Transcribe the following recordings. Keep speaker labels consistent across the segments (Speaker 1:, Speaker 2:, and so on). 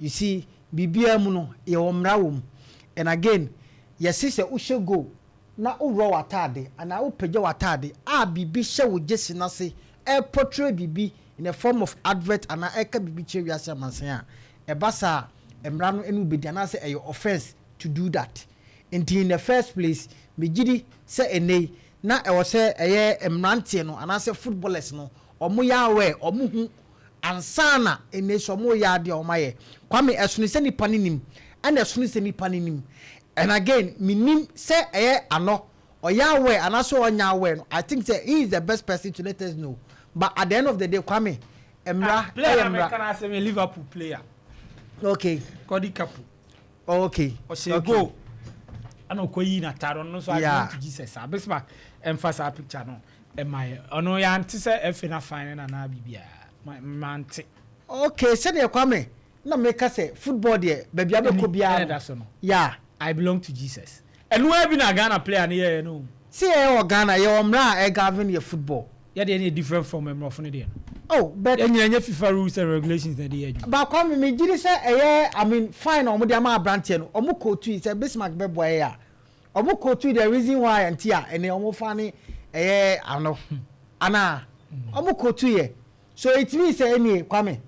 Speaker 1: you see bibia mu no ye omra wom and again yes say wo go na wo ro watade ana wo pege watade a bibi hye wo jesi na se e portray bibi in a form of advert ana e ka bibi che wiase amansan a e basa emra no enu bedi ana se e offense to do that in the first place me gidi say enei na e wo se eye emrante no ana se footballers no omo ya we omo hu ansana enei so mo ya de omaye kwame esunu se nipa ninim ana esunu se nipa ninim and again minim say ano oya we anaso onya we no I think say he is the best person to let us know but at the end of the day kwame emra
Speaker 2: player can I say a Liverpool player
Speaker 1: okay
Speaker 2: Cody Kapu
Speaker 1: okay
Speaker 2: o say go ano koyi na taro no so I want to Jesus abesma emphasize picture no my ono ya ante say efe na fine na bibia mante
Speaker 1: okay say dey kwame na make say football there baby abeko bia yeah
Speaker 2: I belong to Jesus. And where been a Ghana player near no.
Speaker 1: See e Ghana you omra e govern your football.
Speaker 2: Yeah, they different from member of the.
Speaker 1: Oh, but
Speaker 2: any FIFA rules and regulations that they.
Speaker 1: But come me did say I mean fine omo dey ma branch no. Omo kotu say Bismarck bebo ya. Omo kotu the reason why antia and omo fani ano. Ana omo kotu ye. So it means say any kwame.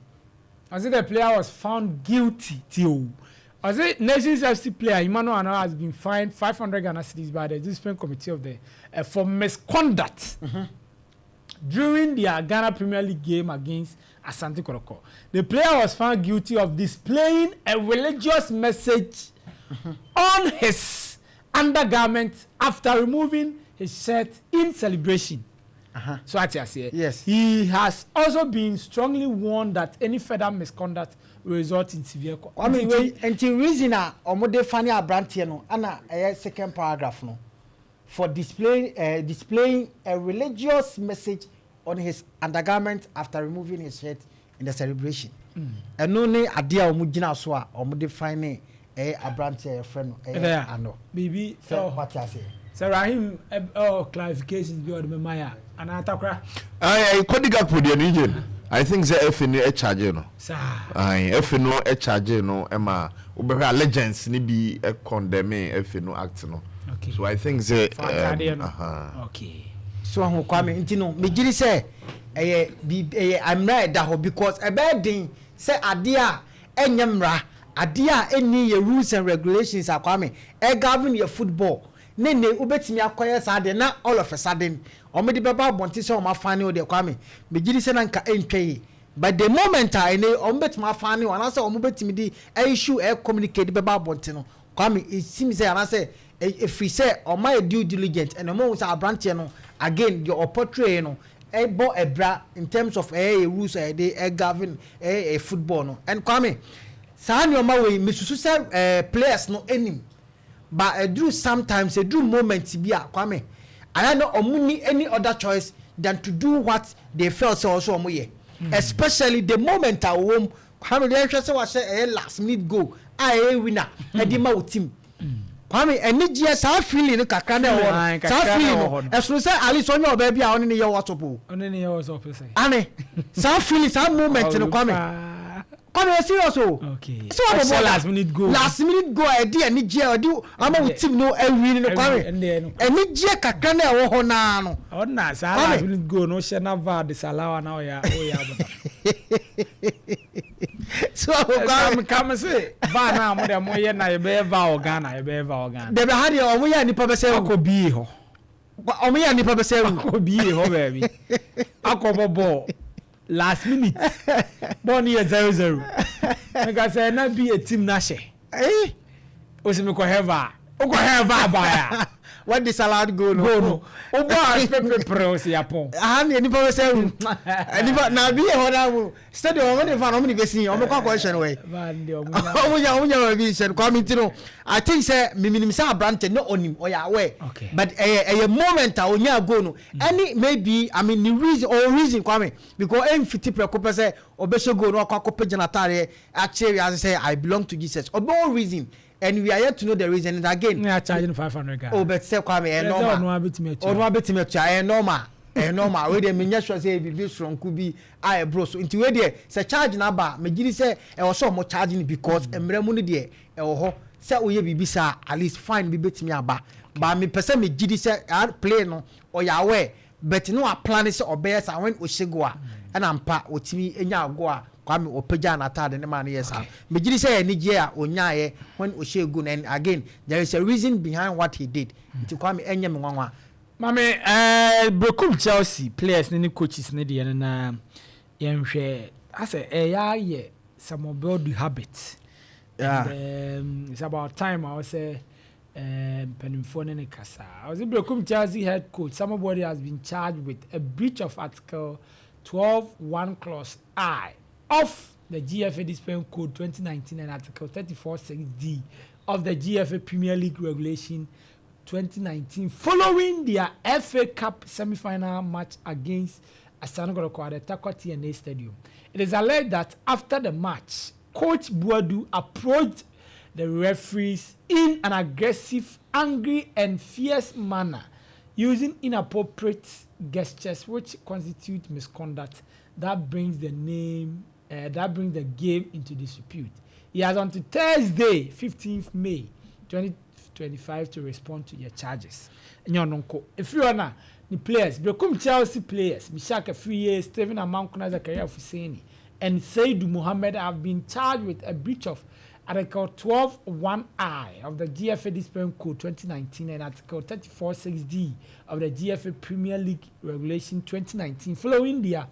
Speaker 2: As the player was found guilty till as a Nations FC player, Emmanuel Anna has been fined 500 Ghana cedis by the discipline committee of the for misconduct during their Ghana Premier League game against Asante Kotoko. The player was found guilty of displaying a religious message on his undergarment after removing his shirt in celebration. So I say,
Speaker 1: yes,
Speaker 2: he has also been strongly warned that any further misconduct will result in severe.
Speaker 1: I mean, until reason omode fani abrantie no, ana second paragraph no, for displaying a religious message on his undergarment after removing his shirt in the celebration. And no ne adia omugina so a omode fani abrantie friend no, ano.
Speaker 2: Baby,
Speaker 1: so what you say?
Speaker 2: Sir Rahim, clarifications beyond the Maya and Atakra.
Speaker 3: I could go for the region. I think the FNO a charge no.
Speaker 2: Sir,
Speaker 3: I FNO a charge no. Emma, Ubera legends ni be a condemn FNO act no.
Speaker 2: Okay.
Speaker 3: So I think the
Speaker 2: okay.
Speaker 1: So who come into no. Me giri say, I'm right that because a bad thing say adia enyamra adia any rules and regulations are coming. Govern your football. Nene ubetimi akoye sade na all of a sudden omedi beba bonti se o ma fani o de kwame me gidi se na nka entwe but the moment I ne ombetimi afani wana se omubetimi di issue communicate beba bonti no kwame it seems say ana say if we say o my due diligence and o say abranche no again your portray no bo ebra in terms of rules they govern football no and kwame sa ni o ma we mesusu say players no enim. But do sometimes do moments be a kwame. I know omuni any other choice than to do what they felt so also omoye. Especially the moment at home, kwame the interest was say last minute goal. Winner. Edima o team. Kwame any GS how feeling kakra na won. How feeling. As we say Ali so your baby a on ni your WhatsApp.
Speaker 2: On ni your WhatsApp say.
Speaker 1: Ane. How feeling how moment no kwame. Come serious
Speaker 2: okay.
Speaker 1: So last minute go edi ani je odi ama wo team no awin no kwame ani je kakra na wo ho na no
Speaker 2: ona sa last minute go no she na va de salawa na o ya
Speaker 1: so
Speaker 2: come say va na mo de mo ye na ye be va Ghana de
Speaker 1: be ha de o mo ya nipa be se
Speaker 2: ko bi ho
Speaker 1: o mo ya nipa be se
Speaker 2: ko bi ho baby akobobo last minute born year 0-0 because say na be a team na she osimi ko heva baya
Speaker 1: what this allowed go no
Speaker 2: o ba pepe pro si yapon
Speaker 1: ni nipa be say nipa na be ho na mu stadium when fan o me be sin o me kwa question we o nya be sin kwa me tino I think say minim say abrante no onim o ya we but a moment a onya go no any maybe I mean the reason kwa me because fiti preko pese obesho go no akwa page na tare actually as say I belong to Jesus or no reason. And we are yet to know the reason. And again,
Speaker 2: we are charging 500 Ghana.
Speaker 1: Oh, but say kwame normal. No abetimetua normal. normal we dey me nya sure say bibi stronku bi a bro so nti we dey say charge na ba me giri say e wo so mo charge ni because emre mu no dey e wo ho say oye bibi sa at least fine bi betimi aba ba me pese me giri say play no o ya we but no a plan say obey say when o shego a na mpa otimi enya ago a kwame opagya na tade ne ma na yes me giri say ni je a onyaye when o shego and again there is a reason behind what he did nti kwame enye me nwanwa
Speaker 2: mame Brokum Chelsea players ne coaches ne de na yenhwe ase ya ye some build habits.
Speaker 1: Yeah.
Speaker 2: And, it's about time I was say penimfo ne kasa. I was Brokum Chelsea head coach. Somebody has been charged with a breach of Article 12(1) clause I of the GFA Discipline Code 2019 and Article 34(6)(d) of the GFA Premier League Regulation 2019 following their FA Cup semi-final match against Asano Goroko at the Takwa TNA Stadium. It is alleged that after the match, Coach Buadu approached the referees in an aggressive, angry and fierce manner using inappropriate gestures which constitute misconduct that brings the game into disrepute. He has until Thursday, 15th May 2025 to respond to your charges. If you are now the players, Brokum Chelsea players, Mishaka Friye, Stephen Amankuna Zakaria Fuseni, and Saidu Mohammed have been charged with a breach of Article 12(1)(I) of the GFA Discipline Code 2019 and Article 34(6)(d) of the GFA Premier League Regulation 2019 following their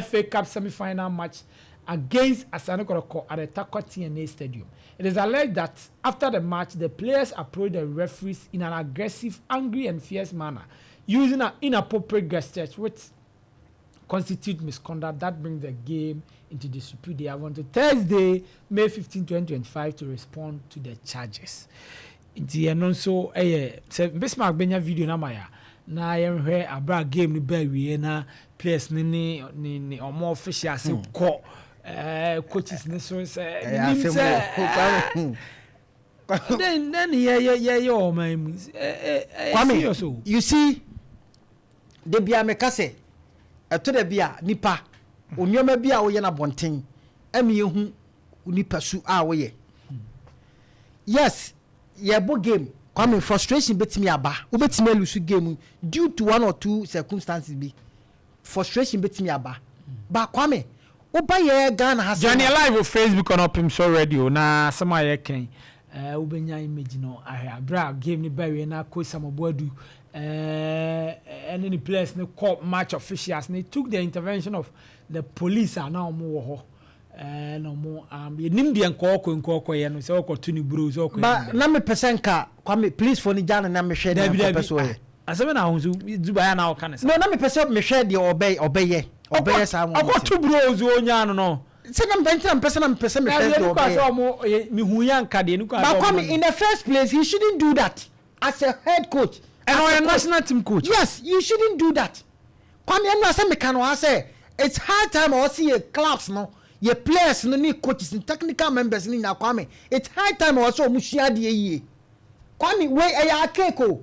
Speaker 2: FA Cup semi-final match against Asano Goroko at the Takwa TNA Stadium. It is alleged that after the match, the players approached the referees in an aggressive, angry and fierce manner, using an inappropriate gestures which constitute misconduct that brings the game into disrepute. They have until Thursday, May 15, 2025 to respond to the charges. And also, Bismarck Benya video na maya na yɛhwɛ abra game ni bɛwie na players ni ɔmo officials kɔ coaches ni so sɛ then yeah oh man
Speaker 1: Kwame, you see de bia me kase eto de bia nipa onyoma bia wo ye na bonten ame yehu nipa su a wo ye yes ye bo game Kwame, frustration betimi aba wo betimi lose game due to one or two circumstances bi frustration betimi aba ba Kwame wo ba ye Ghana has
Speaker 2: Johnny live on Facebook on Opemsuo radio na sama ye ken wo benya image no abra game ni bawe na coach Samobuadu and any players no court match officials they took the intervention of the police and now more ho no more nimdi enko ye no say okotuni bros okọ
Speaker 1: ba na me percent Kwame please for ni Ghana na me share na person ye
Speaker 2: asebe na hunzu Zuba ya na o kan
Speaker 1: no na me percent me share the obey sa mo
Speaker 2: okotu bros onya no
Speaker 1: say na person me share the obey
Speaker 2: me hu yan ka de
Speaker 1: but Kwame in the first place he shouldn't do that as a head coach
Speaker 2: and a national team coach.
Speaker 1: Yes, you shouldn't do that. Kwame, I know some can say it's high time I see a clubs no, your players no need coaches and technical members in na Kwame. It's high time also mushia die. Kwame, where a keko.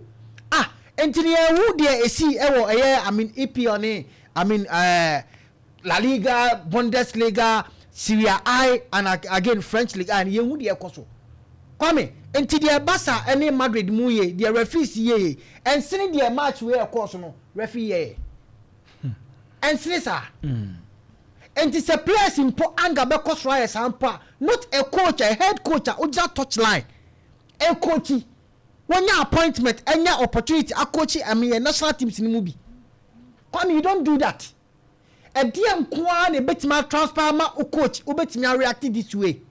Speaker 1: Engineer who there see I mean EP on it. I mean La Liga, Bundesliga, Serie A and again French League and you there koso. Kwame, enti dia Barca any Madrid mu ye, dia referees ye, and sini dia match we of course no, referee ye. And sini sa. Enti se players impo anga be cause rise ampa, not a coach, a head coach, o just touch line. A coachy. When your appointment, and your opportunity, a coachy, I mean a national teams in the movie. Kwame, you don't do that. A DM kwan a bit my transfer ma o coach, o bet me react this way.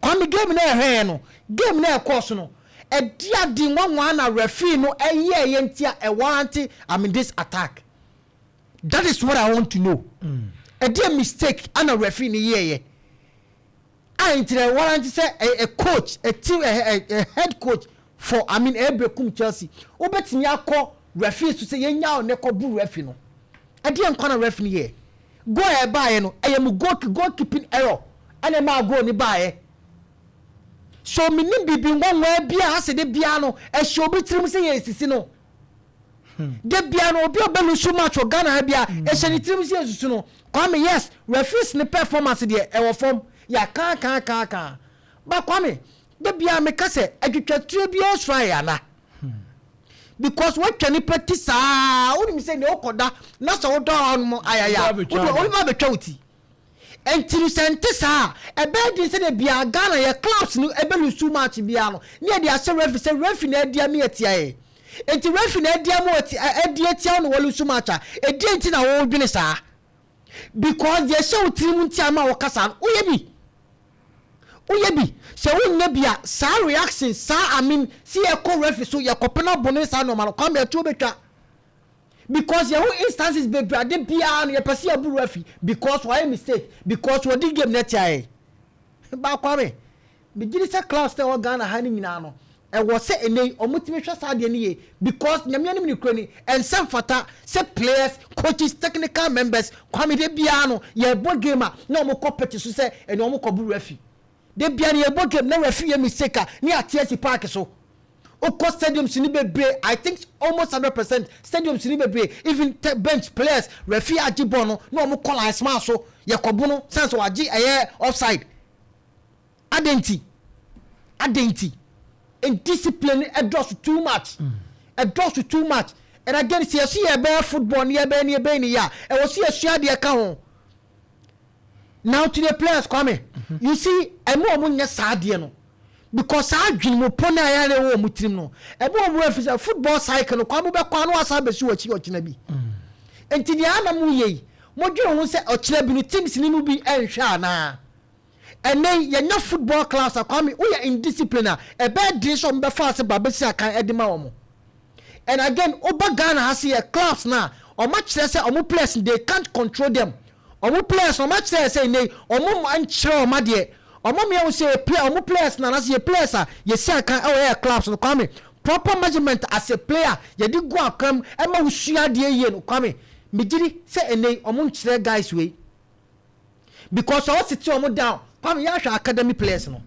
Speaker 1: Kwame game na ehwe no game na course no e dia di one na referee no eye yentia e warranty I mean this attack. That is what I want to know. A dia mistake and a referee ni ye I intre warranty say a coach a team a head coach for I mean Brokum Chelsea obetimi akọ referee to say yenya o ne ko bu referee no e dia nkwa na referee ye go e baaye no e mu goalkeeping error and ma go ni baaye. So minim bibi nwa bia ase de bia no e show bi tirim se ye sisi no de bia no obi obelu so match o Ghana bia e se ni trim si esusu no Kwame yes referees ne performance de e wo form ya kan ba Kwame de bia me ka se adwetwatire bia osra ya na because what can you practice woni mi say ne okoda na so do on mo ayaya woni ma betwa uti enti sente sa e be di se de bia Ghana ye clubs no e be lusu match bia no ne de ase referee na dia me atia e enti referee na dia mo atia no lusu match e di enti na wo dwene sa because they show team nti ama wo kasa oyebi se wonne bia sa reaction sa see e ko referee so ye kopena bone sa normal come e to betwa because your instances be brade bia no ye pese abu referee because why mistake because what the game net ya ba Kwame be giri se class te Ghana ha ni nyina no e wo se enei omutimi hwe sa de ne because nyame anim ni kroni and some fata se players coaches technical members Kwame de bia no ye bo game na omo compete so se ene omo ko bu referee de bia ne ye bo game na referee mistake ni atiasi park so Oko stadium sinibebre I think almost 100% stadium sinibebre even bench players referee ajibono no omo call as man so yakobu no sense waji offside adenti and discipline adjust too much and again see see football near be ya e wo see asua de ka ho now to the players come you see emo nya saade no because I dream mo pona ya le wo mutrim no ebe o mo afisa football cycle no kwa mo be kwa no asa be si wachi ochina bi enti dia na mu yei mo dwere ho se ochina bi no teams ni mu bi enhwa na enen ye nya football class akwa me wo ya indiscipline ebe din so mbe fa se ba be si akan edima wo mo and again oba Ghana has here class na o ma kire se o mo players they can't control them o mo players o ma kire se nei o mo anchire o ma de omo me wo say play omo players na say players ye see kan e clubs no Kwame proper measurement as a player ye di go akam e ma wo sua de ye no Kwame me giri say enei omo nkire guys we because o sit omo down Kwame ya hwa academy players no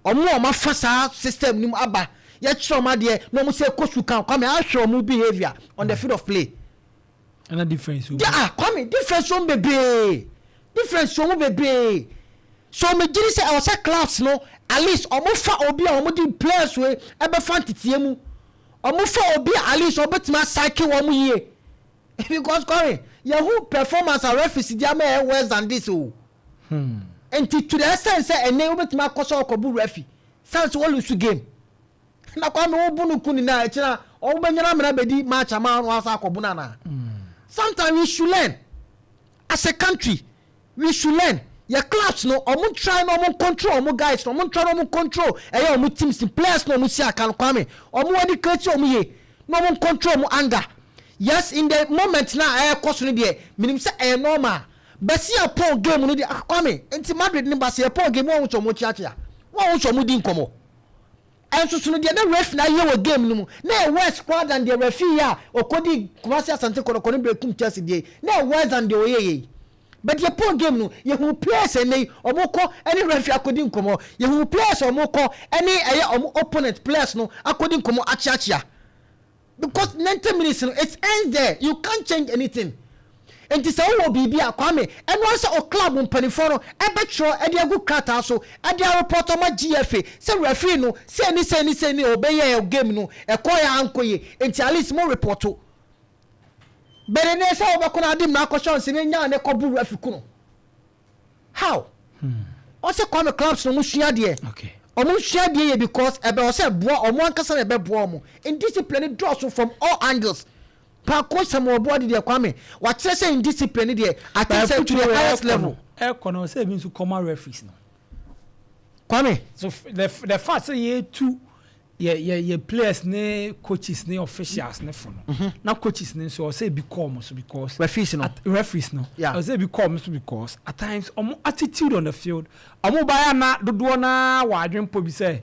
Speaker 1: omo ma fasa system nim aba ye kire omo de no omo say coach kan Kwame a hwa omo behavior on the field of play
Speaker 2: and a difference
Speaker 1: Kwame difference on bebe so me giri say I was a class no at least omo fa obi a omo di players we e be fantitie mu omo fa obi at least obetima cycle wo mu ye because Kwame who performance a referee dia ma worse than this and to the extent say ene obetima koso okobu referee sense wo lose game na Kwame wo bunu kuni na ekira o benyana mena bedi match ama no asa akobu na sometimes we should learn as a country we should learn your clubs no omo try no omo control omo guys no omo try no omo control omo teams players no omo see akan Kwame omo wadi create omo ye no omo control omo anger yes in the moment na course no de minim say normal but see a poor game no de Kwame enti Madrid ni ba see a poor game won cho mo chiachia won cho mo di nkomo enso so no de na ref na ye wo game no mu na worse squad than the referee ya okodi Kumasi Asante Kotoko be kum Chelsea de na worse than the oyeye but your poor game no you who players any omoko any referee akodi nkomo you who players omoko any opponent players no akodi nkomo achiachia because 90 minutes no it ends there you can't change anything and this all bibi Kwame and once o club mpanifo no e be tro e dey go krata so e dey report o ma GFA say referee no say ni obey game no e koya ankoye enti at least mo report but then say obakuna adim na akosho nse nya ne kobu referee how o say Kwame clubs no muhia de
Speaker 2: okay
Speaker 1: omo hia de because e be o say boa omo ankasa na be boa omo indiscipline draws from all angles pa ko samo body de Kwame wa kire say indiscipline de attention to the highest level
Speaker 2: kono say means to common referees no
Speaker 1: Kwame
Speaker 2: so the fact say you two ye players ne coaches ne officials ne for no na coaches ne so say become so because referees no
Speaker 1: yeah.
Speaker 2: I say become so because at times attitude on the field buy na dodo na wadwen po bi say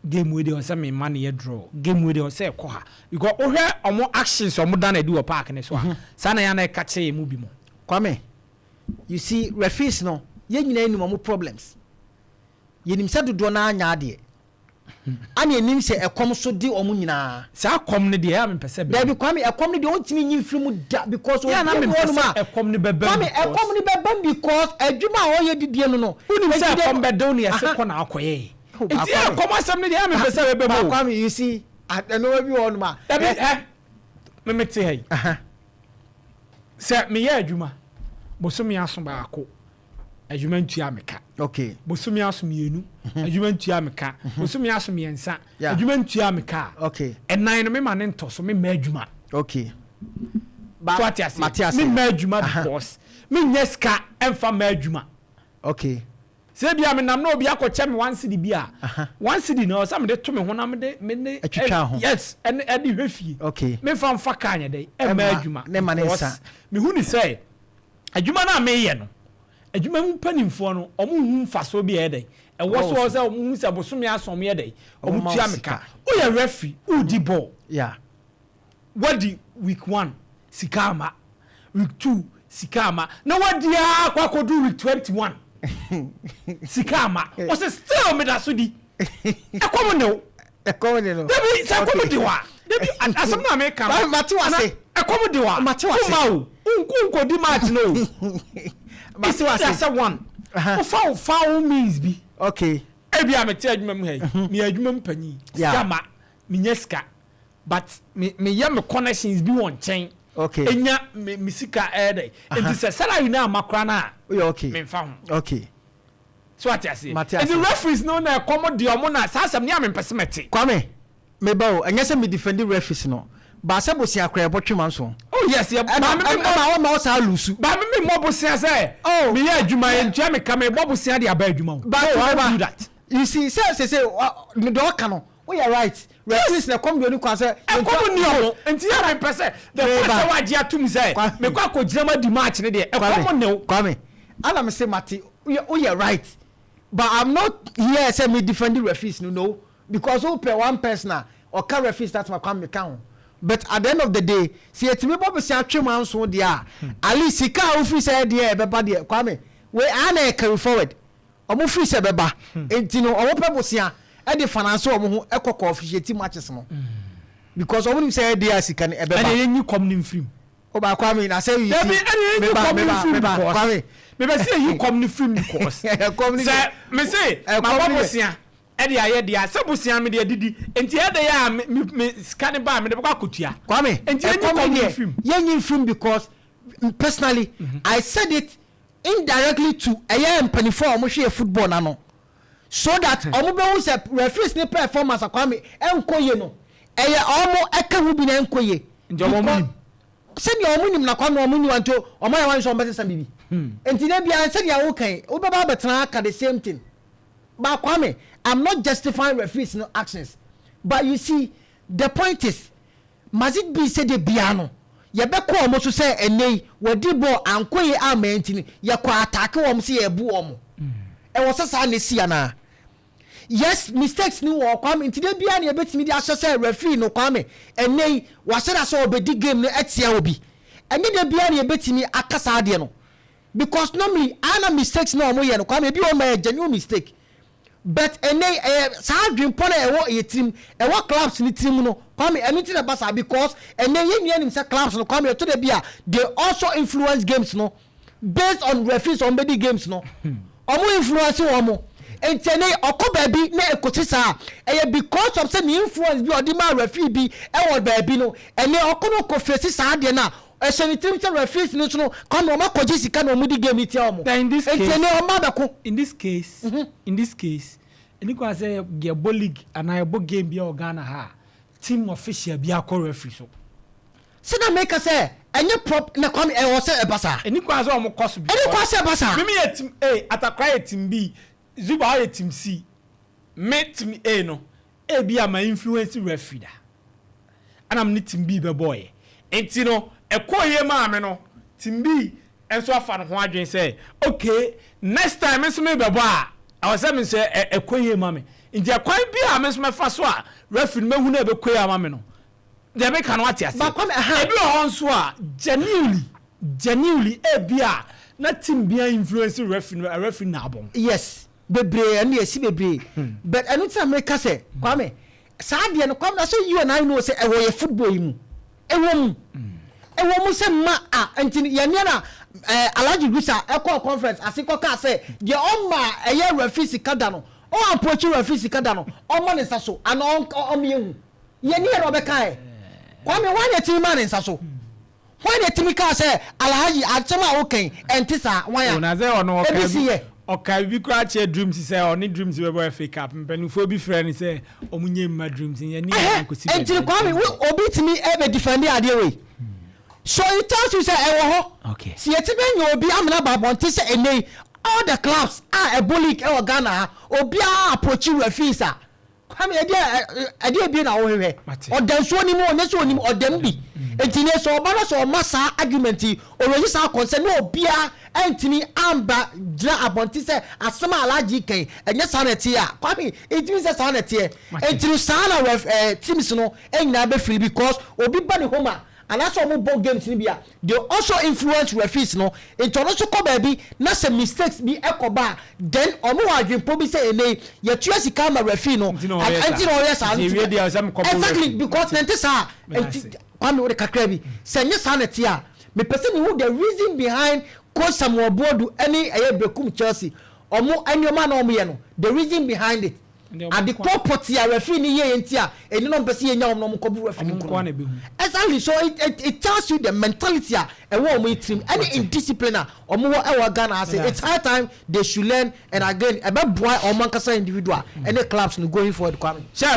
Speaker 2: game we dey on say me man ye draw game we dey on say ko ha because ohwe actions dan na do park ne so sa na ya na ka che mu bi mo
Speaker 1: Kwame you see referees no ye nyina enu mo problems ye nim say dodo na anya ade ani enim se ekom so di omu nyina
Speaker 2: sa kom ne de ya me pese be
Speaker 1: Dabi kwame ekom ne de ontimi nyi mfiri mu da because
Speaker 2: ya na me pese ekom ne beba
Speaker 1: kwame ekom ne beba because adwuma a oye didie no
Speaker 2: unim se ekom beda no ya se ko na akoye enti ekom asem ne de ya me pese be bo
Speaker 1: kwame you see no bi won ma
Speaker 2: dabi me mete hey se me ya adwuma bosomi aso ba ako adwuma ntua meka
Speaker 1: okay
Speaker 2: bosomi aso mienu adwuma ntua meka bosomi aso miensa adwuma ntua meka
Speaker 1: okay
Speaker 2: enan no me ma ne ntoso me ma adwuma
Speaker 1: okay
Speaker 2: Matias me ma adwuma because me nyeska emfa ma adwuma
Speaker 1: okay
Speaker 2: se bia me nam na obi akoche me 1 cedi bia 1 cedi no sa me de to me ho na me de
Speaker 1: atwitwa ho
Speaker 2: yes and edi hwefie
Speaker 1: okay
Speaker 2: me fa mfa ka anya de e ma adwuma
Speaker 1: ne ma ne nsa
Speaker 2: me hu ni say adwuma na me ye no adwuma mu panimfo no omu hu mfaso bi e dey e wo so say omu hu say bosomi asom ye dey omu tua meka o ye referee o di ball
Speaker 1: yeah
Speaker 2: what the week 1 sikama week 2 sikama na what the akwa do week 21 sikama o say still me da so di ekomo no debi say ekomo di wa debi asem na me ka
Speaker 1: mati wase
Speaker 2: ekomo di wa
Speaker 1: mati wase
Speaker 2: unko di match no mati wase that's one foul means bi
Speaker 1: okay
Speaker 2: ebi a me te adwuma mu hey me adwuma mpanyi sikama me nyeska but me ya me connections bi won chen
Speaker 1: okay
Speaker 2: enya me sika ede enti se salary na makra na
Speaker 1: okay
Speaker 2: me mfa ho
Speaker 1: okay
Speaker 2: so what you say the referees no na come de omo na sasam ne am pese mete
Speaker 1: kwame me bawo enye se me defend referees no ba se bosi akra e botwema so
Speaker 2: oh yes ya ba me
Speaker 1: ma o sa lusu
Speaker 2: ba me mo bosia say oh me ya adwuma ye ntua me ka me bosia de aba adwuma
Speaker 1: but
Speaker 2: how do that
Speaker 1: you see say me do ka no we are right referees na come do ni kwa say
Speaker 2: come ni o enti ya me pese the first wa dia tum say me kwa ko girama di match ne de come ne
Speaker 1: kwame ala me say mate we are right but I'm not here say me defending referees no because who pay one person or can referees that ma kwame kan but at the end of the day see etimi bobo say atwema nso de a ali sika ofi say de e beba de kwame we ana carry forward omo free say beba enti no omo pe bosia e de finance omo ho ekoko officiate matches no because omo nim say de asika ne e beba
Speaker 2: and yenyi kom nim film
Speaker 1: o ba kwame na say you
Speaker 2: see me kwame me be say you kom nim film because say me say ma bosia edi aye dia sebusia me de didi enti ede ya me scan ba me de kwa kotua
Speaker 1: kwame
Speaker 2: enti yenyi film
Speaker 1: yenyi film because personally I said it indirectly to aye mpanifo omo hwe football na no so that omo be hu say referees ni performance kwame enkoye no aye omo eka hu bi na enkoye
Speaker 2: nje omo
Speaker 1: se ni omo nim na kwame omo ni wanto omo ya wan so omo sesa bibi enti na bia se dia wo kan wo be ba betena ka the same thing but kwame I'm not justifying referees no actions but you see the point is must it be said the piano ye be ko omo so say enei wadi ball ankoye amantini ye ko attack omo say ye bu omo e wo sesa na si ana yes mistakes ni wo kwame ntide bia na ye betimi di asho say referee no kwame enei wa sheda so obedi game no etia obi enye de bia na ye betimi akasa ade no because normally ana mistakes no omo ye no kwame bi o ma genuine mistake but enei sa dream pona ewo yetim ewo clubs ni team no kwame anything about that because enei yenua nim say clubs no kwame to the bia they also influence games no based on referees on body games no omo influence omo entenei okoba bi na ekotisa because of say the influence bi odi ma referee bi ewo ba bi no enei okono ko face sa ade na esenitim say referees no so no kwame omo koji sika na omudi game ti omo entenei omo abeko
Speaker 2: in this case enikwa say ge league and I bo game bi o Ghana ha team official bi akọ referee so
Speaker 1: na make say enye prop na kwame e wo say e basa
Speaker 2: enikwa say omo cost bi
Speaker 1: enikwa say basa
Speaker 2: me ye team atakra team B Zuba ye team C me team A no e bi ama influence referee da anam ni team B be boy enti no ekoye ma me no team B enso afa no ho adwen say okay next time enso me be boy I was saying say ekoye ma me enti akwan bi a me so me fa so a referee me hu na be koye ma me no de be kan wati ase e bi o nso a genuinely e bi a na team bi influence referee na abon
Speaker 1: yes bebre and yes bebre but I don't make us say kwame sadia no kwame so you and I know say e wo football mu e wo say ma anti ye na Alaji Gusa e conference asiko ka say the on ma eye referee sikada no o approach referee sikada no o ma ne saso and on me ye ni ro be kai kwame wan ye team man nsaso wan ye team ka say Alaji atema okay entisa wan ya
Speaker 2: na say ono okay bi kra che dreams say oni dreams we boy fake up mpanufo bi friend say omunye ma dreams ye ni ankosi
Speaker 1: enti kwame obi timi e be defend ade we so it tells you say
Speaker 2: okay
Speaker 1: si yetibe nya obi amna babonti say enei all the clubs are a bully e Ghana obi approach referees a kwame ade bi na wo hwe odanso ni mu oneso ni mu odam bi enti ne so oba no so masa argument o register concern no obi a entini amba gira abonti say asema Alaji kan enye sanete a kwame enti say sanete enti sana ref teams no enna be free because obi ba ne homa and that's why ball games in Libya. They also influence referees, no. In Toronto, baby, not some mistakes be ekoba. Then, omo dream probably say, "Nay, your choice come a referee, no." Exactly because then this are kwame with the kakrebi. Say yes, Hanatia. Me person who the reason behind coach Samuel Bodu any bekum Chelsea. Omo any man omo no. The reason behind it. At the property a referee ni ye entia eni no mpese ye nya no mkobu referee exactly so it tells you the mentality a e wo mo team any indiscipline omo wo e Ghana say it's high time they should learn and again e be boy omo nkasa individual any clubs no going forward kwame
Speaker 2: chef